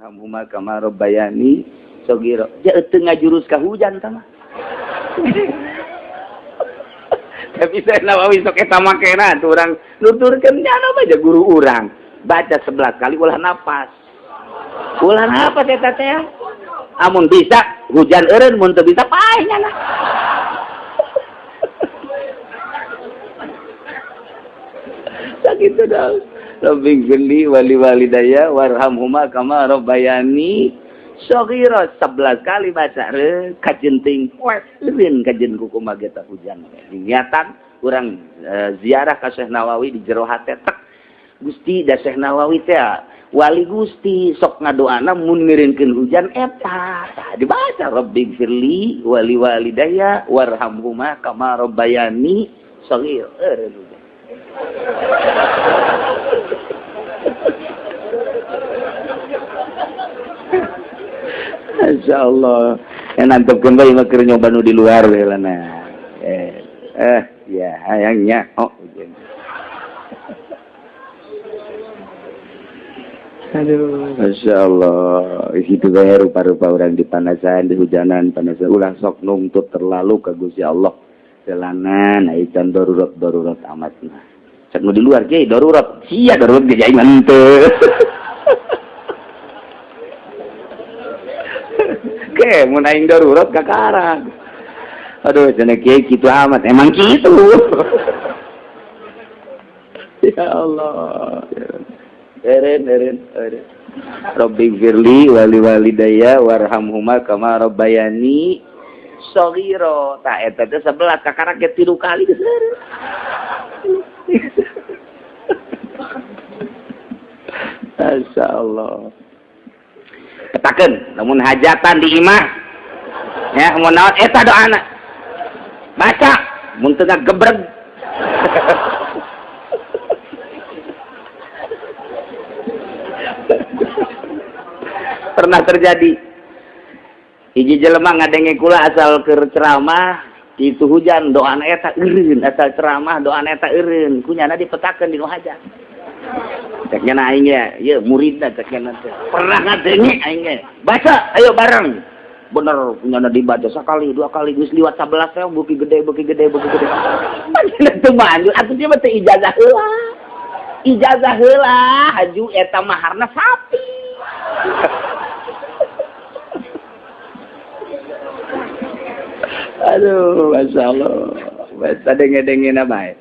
warhamhuma kama rabbayani shaghira. Ja teu ngajurus ka hujan tah mah. Tapi saya Nawawi sok eta makena tuh urang nuturkeun nya aja guru urang. Baca 11 kali ulah napas. Ulah napas eta teh. Amun bisa hujan eureun mun teu bisa paeh nya. Sakitu dah. Rabbi gili wali walidaya warhamhuma kama rabbayani shaghira 11 kali baca re kajenting poet eureun kajen kumaha eta hujan. Niatan urang ziarah ka Syekh Nawawi di jero hate tek Gusti da Syekh Nawawi teh wali Gusti sok ngadoana mun ngirinkeun hujan eta. Tah dibaca Rabbi firli wali walidaya warhamhuma kama rabbayani shaghira. Insyaallah nantepkeun bae mah keur nyoba nu di luar we lana. Ya hayangnya. Oh. Aduh, masyaallah. Itu bae rupa-rupa orang di panasan, di hujanan, panasan ulah sok nuntut terlalu ka Gusti Allah. Jalanan aican darurat amat nah. Cek nu di luar ge darurat. Sia darurat ge aing henteu. Ke mun aing darurat ka karang. Aduh cenah kieu kitu amat. Emang kitu. Ya Allah. Eren. Rabbi firli wali walidaya warhamhuma kama rabbayani shaghira. Tah eta teh 11 kakara ke 3 kali geus eureun. Masyaallah. Katakeun lamun hajatan di imah ya mun naon eta doana. Baca mun teu ngagebreg. Pernah terjadi hiji jelema ngadenge kula asal keur ceramah itu hujan doa eta eureun asal ceramah doa eta eureun kunyana dipetakeun di nu hajat ceknya aing ya ieu muridna ceknya teh pernah ngadenge aing baca ayo bareng bener kunyana dibaca sakali 2 kali geus liwat 11 teh beuki gede panjina teu manjur atuh dia teh ijazah heula haju eta maharna sapi. Aduh, masyaallah. Basta denge-dengena bae.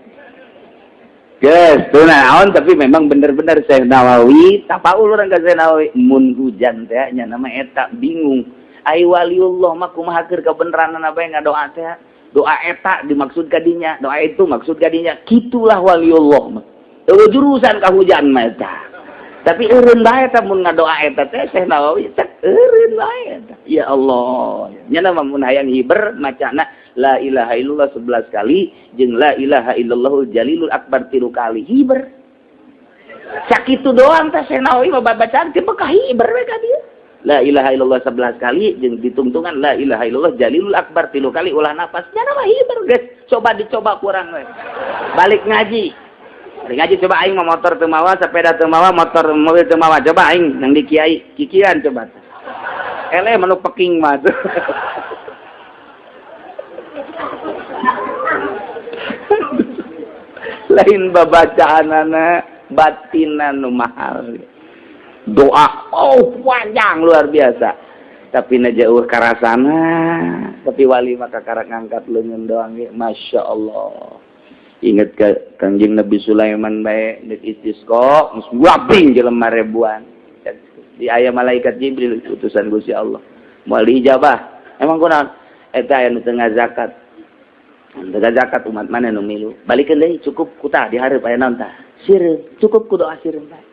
Geus, teu naon tapi memang bener-bener Syekh Nawawi, tapaul urang ka Syekh Nawawi mun hujan teh nya nama eta bingung. Ai waliullah mah kumaha keur kabeneranna bae ngadoa teh. Doa eta dimaksud ka dinya, doa itu maksud ka dinya. Kitulah waliullah mah. Teu jurusan ka hujan mah eta. Tapi eureun bae eta mun ngadoa eta teh Syekh Nawawi teh eureun bae eta. Ya Allah. Nya nama mun hayang hiber macana la ilaha illallah 11 kali jeung la ilaha illallahul jalilul akbar 3 kali hiber. Sakitu doang teh Syekh Nawawi babacaan teh bekah hiber we ka dieu. La ilaha illallah 11 kali jeung ditungtungan la ilaha illallah jalilul akbar 3 kali ulah napas. Nya nama hiber guys. Coba dicoba kurang we. Balik ngaji. Ngaji coba aing mah motor teu mawa, sepeda teu mawa, motor mobil teu mawa. Coba aing nang di kiai kikiran coba. Ele manu peking mah tuh. Lain babacaanana batinan nu mahal. Doa panjang luar biasa. Tapi na jauh karasana, tapi wali maka karang ngangkat leungeun doang ge, masyaallah. Ingat ke Kangjeng Nabi Sulaiman bae nek istisqa geus ngabing jelema ribuan di aya malaikat Jibril utusan Gusti Allah moal diijabah emang kunaon eta aya nu teu ngazakat umat mana nu milu balikeun deui cukup kuta di hareup aya naon tah sireum cukup ku doa sireum bae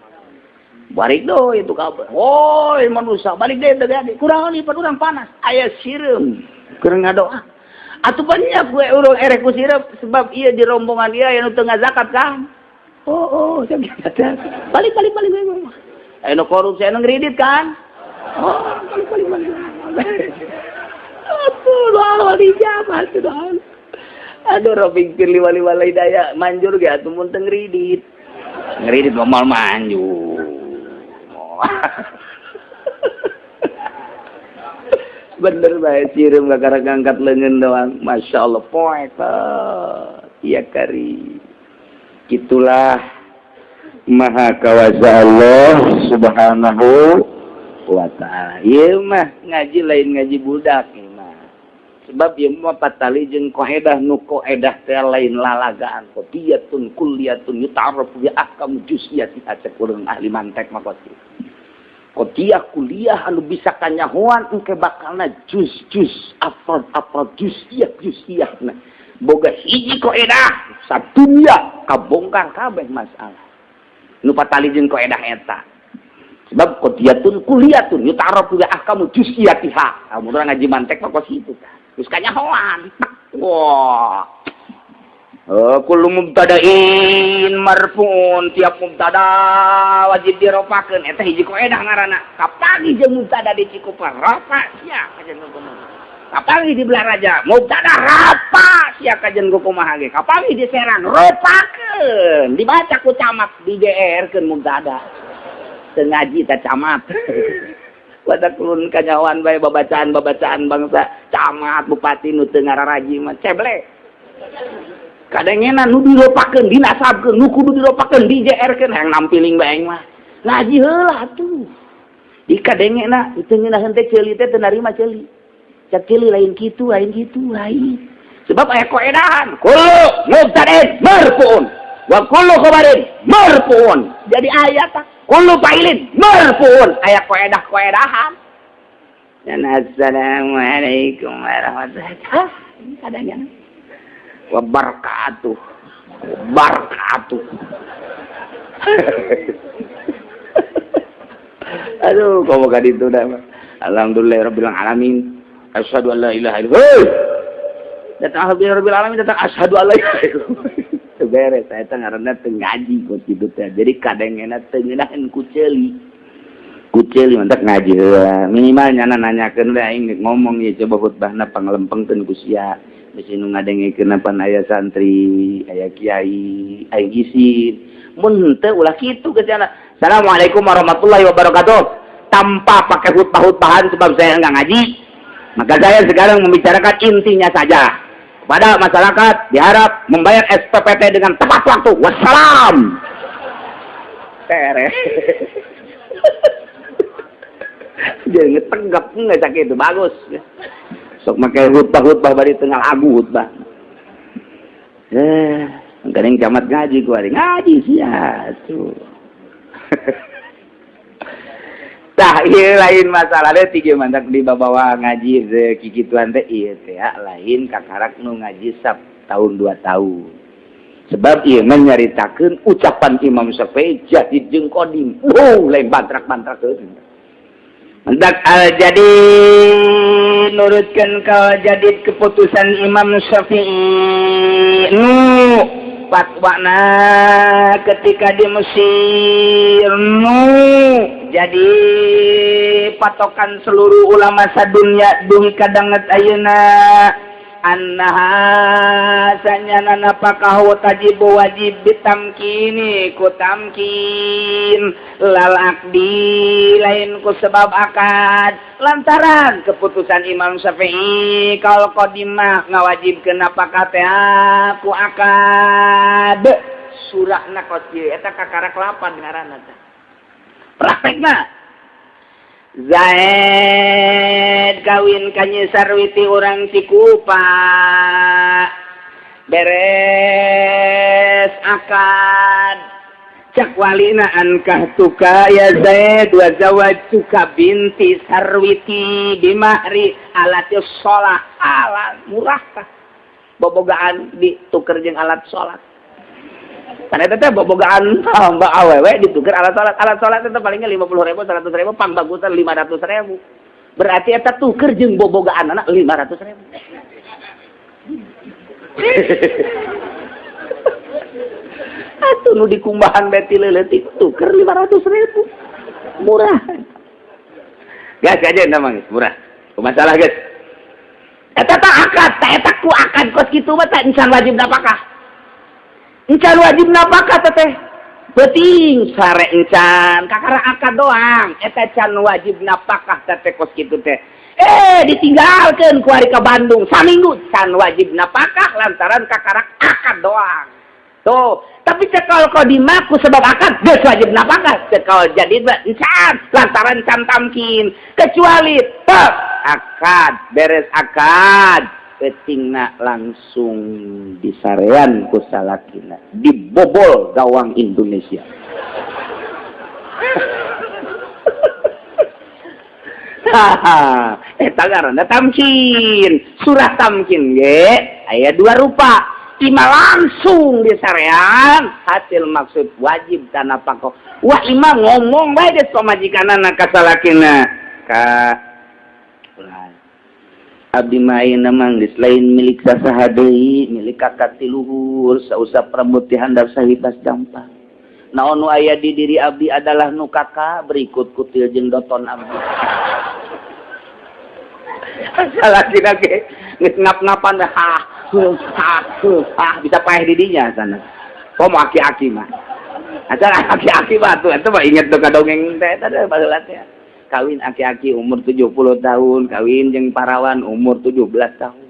balik do itu kabar woi manusia balik deui teh gade kurangan lipat urang panas aya sireum keur ngadoa atuh banyak gue urang erek ku sireup sebab ieu di rombongan ieu aya nu teu ngazakat Kang. Oh, saya kata. Balik. Aya nu korupsi anu ngredit kan? Oh, balik. Atuh doa dijabah tuh doa. Aduh Robing Firli wali walidaya manjur ge atuh mun teu ngredit. Ngredit momal manjur. Bener bae sireum kakara ngangkat leungeun doang. Masya Allah poek. Iya kari. Itulah maha kawasa Allah subhanahu wa ta'ala. Ieu mah ngaji lain ngaji budak mah. Sebab ieu mah patali jeung qaedah nu qaedah teh lain lalagaan. Qadiyatun kulliyatun yuta'arrafu bi ahkam juz'iyati acek urang ahli mantek mah pasti. Qadiyah kuliah anu bisa kanyahoan engke bakalna juz-juz afrad juz'iyah nah. Boga hiji qaedah sadunya kabongkar kabeh masalah. Nu patali jeung qaedah eta. Sebab qadiyatun kulliyatun yuta'arrafu bi ahkam juz'iyatiha. Amun ngaji mantek mah pasti itu tah. Geus kanyahoan. Wah. Kullu mubtada'in marfu'un tiap mubtada wajib diropakeun eta hiji qaedah ngaranna. Kapagi jeung mubtada dicikupan rafa sia kajen kumaha. Kapagi di belah raja mubtada rafa sia kajen kumaha ge. Kapagi diserang ropakeun dibaca ku camat digeerkeun mubtada. Teu ngaji teh camat. Pada kulun kanyawan bae babacaan bangsa camat bupati nu teu ngararaji mah ceble. Kadangena nu diropakeun dinasabkeun nu kudu diropakeun dijeerkeun hayang nampiling bae mah ngaji heula atuh di kadangena teu ngeunaheun teh ceuli teh teu narima ceuli cak ceuli lain kitu lain sebab aya qaedahan kullu mubtada'in marfu'un wa kullu khabarin marfu'un jadi ayat kullu fa'ilin marfu'un aya qaedahan dan assalamualaikum warahmatullahi wabarakatuh kadangena wabarakatuh aduh kau bukan itu dah alhamdulillahirabbil alamin asyhadu an la ilaha illallah datang alhamdulillahirabbil alamin datang asyhadu an la ilaha illallah beres saya teh ngaranna teu ngaji ku kitu teh jadi kadangena teu ngeunaheun ku ceuli mantap ngaji heula minimal nyana nanyakeun we aing ngomong ieu coba khutbahna panglempengkeun ku sia bisi nu ngadengikeun napan aya santri, aya kiai, aya gisin. Mun teu ulah kitu geus Assalamualaikum warahmatullahi wabarakatuh. Tanpa pakai khutbah-khutbahan sebab saya enggak ngaji. Maka saya sekarang membicarakan intinya saja. Kepada masyarakat diharap membayar SPPT dengan tepat waktu. Wassalam. Tere. Jangan ngetegap enggak sakitu bagus. Sok make khutbah bari tengah lagu khutbah. Kadang camat ngaji ku ari ngaji sia tuh. Tah ieu lain masalah teh tiga mantak di bawa ngaji kikituan teh ieu teh lain kakarak nu ngaji tahun 2 tahun. Sebab ieu nyaritakeun ucapan Imam Syafi'i jadid jeung qadim. Lain bantrak-bantrakeun. Hendak jadi nurutkan kau jadid keputusan Imam Syafi'i fatwana ketika di Mesir jadi patokan seluruh ulama sadunya dugi kadanget ayeuna annaha sanyana napakah wajib ditamkini ku tamkin lal akdi lain ku sebab akad lantaran keputusan Imam Syafi'i kalau qadimah ngawajibkeun napakah teh ku akad surahna qadiyah eta kakara kelapan ngaranna teh praktekna Zaid kawin ka Nyi Sarwiti urang Cikupa beres akad cak walina ankah tuka ya Zaid wa zawajtuka binti Sarwiti bimahri alatis sholat alat murah kah bobogaan dituker jeung alat sholat karena itu bobogaan mbak awewe ditukar alat sholat itu palingnya 50.000 100.000 pang bagusan 500.000 berarti eta tuker jeung bobogaan anak 500.000 atuh nu dikumbahan beti leuletik tuker 500.000 murah gas aja namanya murah masalah guys eta tak akad eta ku akad kos kitu mah tak insan wajib napakah Incan wajib napakah teteh penting sare encan kakara akad doang eta can wajib napakah teh kos kitu teh ditinggalkeun ku ari ka Bandung saminggu can wajib napakah lantaran kakara akad doang tuh tapi cekal kodimah ku sebab akad geus wajib napakah cekal jadi encan lantaran can tamkin kecuali tep akad beres akad petingna langsung disarean ku salakina dibobol gawang Indonesia. Eta ngaranna tamkin. Surah tamkin ge aya dua rupa. Ima langsung disarean hasil maksud wajib tanah pako. Wah ima ngomong bae des pamajikanana ka salakina. Ka abdi main namang geus lain milik sasaha deui, milik kakak ti luhur, sausap rambut ti handap sahibas gampang. Naon nu aya di diri abdi adalah nu kakak berikut kutil jeung doton abdi. Salakina ge geus ngap-ngapan bisa paeh di dinya sana. Komo aki-aki mah. Acara aki-aki mah tuh mah inget tuh kadongeng teh tadi baheula teh. Kawin aki-aki umur 70 tahun, kawin jeung parawan umur 17 tahun.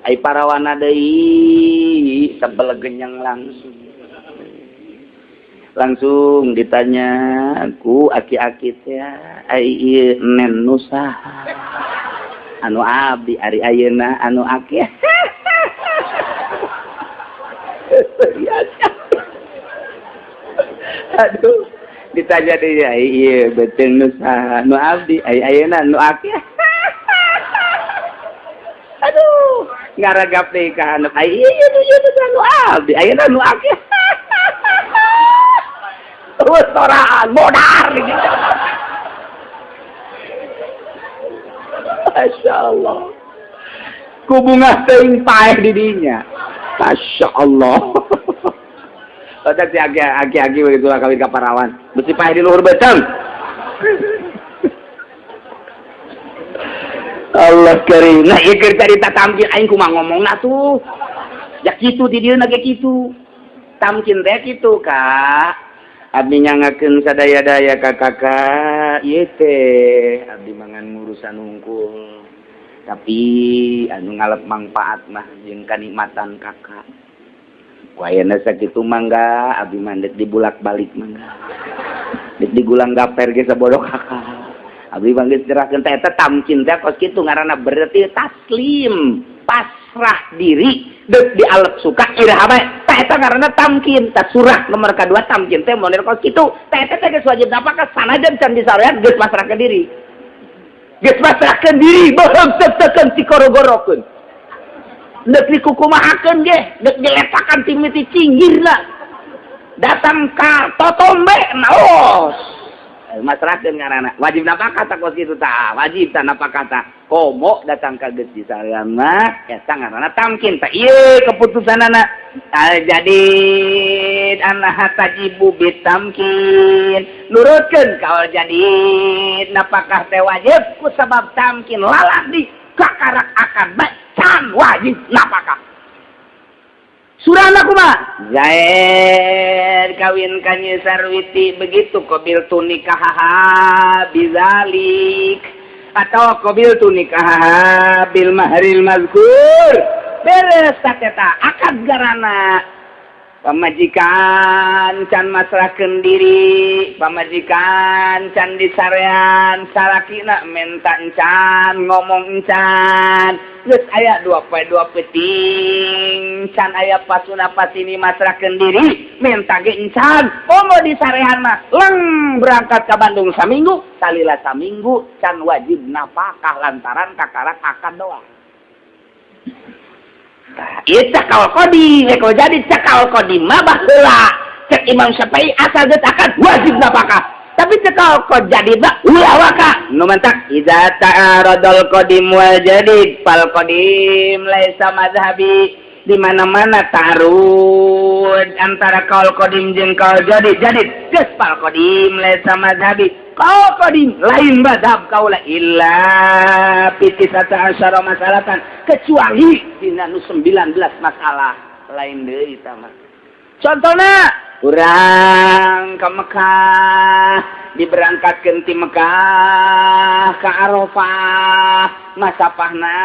Ai parawana deui sabelegenyang langsung ditanya ku aki-aki teh ai ieu nen nu saha? Anu abdi ari ayeuna anu aki. Aduh, ditanya dia, iya betul nu saha nu abdi ayeuna nu aki. Aduh, ngaragap deui ka anak iya nu abdi ayeuna nu aki. Terus toraan modar gitu. Masya Allah. Kubungah teuing paeh di dinya. Masya Allah. Otak si aki-aki begitu lah kawin kaparawan. Mesti paeh di luhur betul. Allah karim. Nah ieu keur carita tamkin aing kumaha ngomongna tuh. Ya kitu di dieu na ge kitu. Tamkin teh kitu, Kak. Abdi nyangakeun sadaya-daya ka kakak ieu teh abdi mangan ngurusan hungkul tapi anu ngalep manfaat mah jeung kanikmatan kakak ku ayeuna sakitu mangga abdi mandek dibulak-balik mangga dek digulang gaper ge sabodoh kakak abdi mah geus nyerahkeun teh eta tamkin teh kos kitu ngaranna berarti taslim pasrah diri dek dialep suka iraha bae teh eta ngaranna tamkin ta surah nomor kadua tamkin teh model kos kitu teh eta teh geus wajib napakah sanajan can disarean geus pasrahkeun diri beheug teu ti korogorokeun deuk dikukumahakeun ge deuk diletakan ti miti cinggirna datang ka totombe naos masrakeun ngaranna wajib napakah ta kos kitu tah wajib ta napakah ta komo datang ka geus disarean mah eta ngaranna tamkin tah ieu keputusanana jadi anah tajibu bitamkin nurutkeun kaul jadi napakah teh wajib ku sabab tamkin lalah di kakarak akan can wajib napakah surana kumaha Zaid kawin ka Nyi Sarwiti begitu qabil tunikaha bizalik atau qabil tunikaha bil mahril mazkur beres eta akad garana pamajikan can masrahkeun diri pamajikan can disarean salakina menta encan ngomong encan geus aya dua peting can aya pasuna patini masrahkeun diri menta ge encan pomo disarean mah leng berangkat ka Bandung saminggu salila saminggu can wajib napakah lantaran kakarak akad doang. Ieu cakal qodi, kalau jadi cakal qodi mah baheula cek Imam Syafi'i asal geus akad wajib napakah. Tapi cakal qod jadi mah ulah waka. Nu mentak idza ta'aradal qadim wal jadid fal qadim laisa mazhabi di mana-mana ta'arud antara kaul qadim jeung kaul jadid geus fal qadim laisa mazhabi. Kaul qadim lain mazhab kaula illa pitisata asyara masalatan kecuali dina nu 19 masalah lain deui tah mah. Contohna urang ke Mekah diberangkatkeun ti Mekah ka Arafah masapahna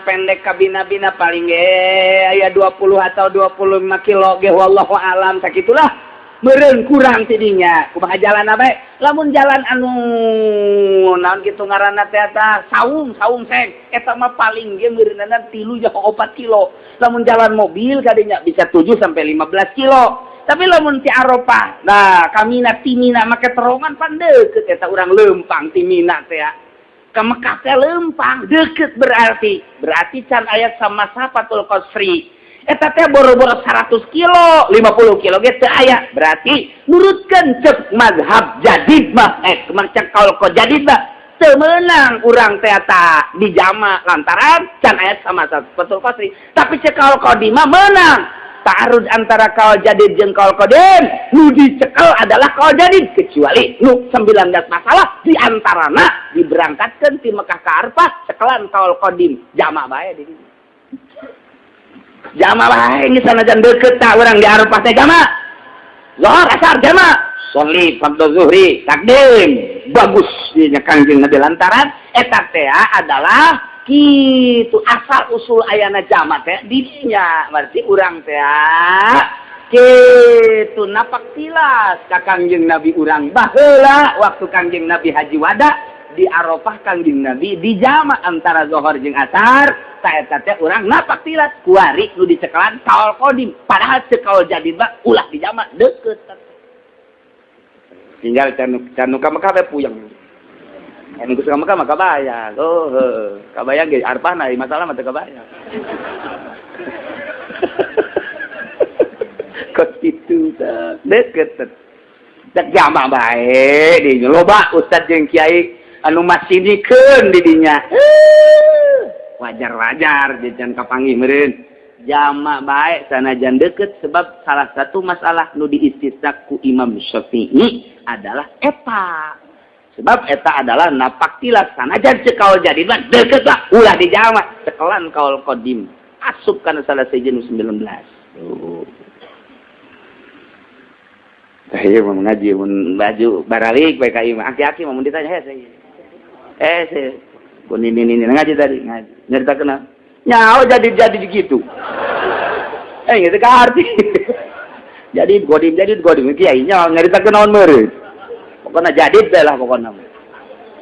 pendek ka bina-bina paling ge aya 20 atau 25 kilo ge wallahu alam sakitulah meureun kurang tidinya kumaha jalan bae lamun jalan anu naon kitu ngaranna teh eta saung seng eta mah paling ge meureunana 3 jeung 4 kilo lamun jalan mobil kadinya bisa 7 sampai 15 kilo tapi lamun ti Arafah nah kamina timina make terongan pan deukeut eta urang leumpang timina teh ka Mekah teh leumpang deukeut berarti can aya sama safatul qasri eta teh boro-boro 100 kilo 50 kilo ge teu aya berarti nurutkeun ceuk mazhab jadid mah cek kaul ko jadid mah teu meunang urang teh eta dijama lantaran can aya sama safatul qasri tapi cek kaul qadim mah meunang ta'arud antara kaul jadid jeung kaul qadim nu dicekel adalah kaul jadid kecuali nu 19 masalah diantarana diberangkatkeun ti Mekah ka Arafah cekelan kaul qadim jama bae di dieu jama bae geus sanajan deukeut tah urang di Arafah teh jama zuhur asar jama sholli fardhu zuhri takdim bagus nya Kangjeng Nabi lantaran eta teh adalah kitu asal usul ayana jama teh di dinya berarti urang teh kitu napak tilas ka Kangjeng Nabi urang baheula waktu Kangjeng Nabi haji wada di Arafah Kangjeng Nabi di jama antara zuhur jeung asar ta eta teh urang napak tilas kuari nu dicekelan kaul qadim padahal ceuk kaul jadid mah ulah di jama deukeut tinggal canu ka Mekah we puyeng anu geus ka Mekah mah kabayang kabayang ge Arafah na masalah mah teu kabayang kos kitu teh deukeut cek jama bae di loba ustad jeung kiai anu masinikeun di dinya wajar-wajar jajan kapanggih meureun jama bae sanajan deukeut sebab salah satu masalah nu diistisna ku Imam Syafi'i adalah eta sebab eta adalah napak tilas sanajan ceuk kaul jadid mah deukeut lah ulah di jama cekelan kaul qadim asup kana salah sejeun 19 saya mau ngaji mun baju baralik bae ka imam aki-aki mau ditanya saya kun ini ngaji tadi ngaji nyerita kenal nyaho jadi gitu gitu ka arti jadi godim kiai nya nyerita kenaon meureun pokona jadid teh lah pokona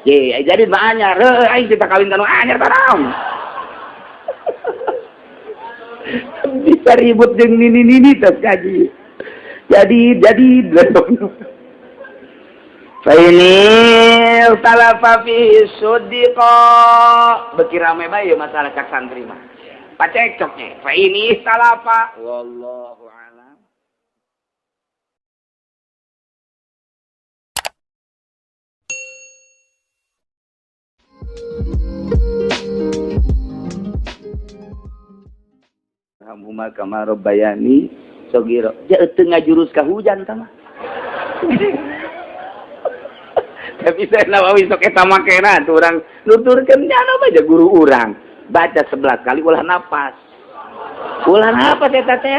ye jadid mah anyar aing kita kawin kana anyar tanaon bisa ribut jeung nini teh ngaji jadi fa ini talafa fi suddiqa beki rame bae masalah cak santri mah pacekcoknya fa ini talafa wallahu a'lam. Hamuma kama rabbayani sogiro ja teu ngajurus ka hujan tah mah tapi saya nawawi sok eta makena tuh urang nuturkeun nya aja guru urang baca 11 kali ulah napas eta teh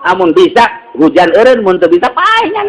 amun bisa hujan eureun mun teu bisa paeh nya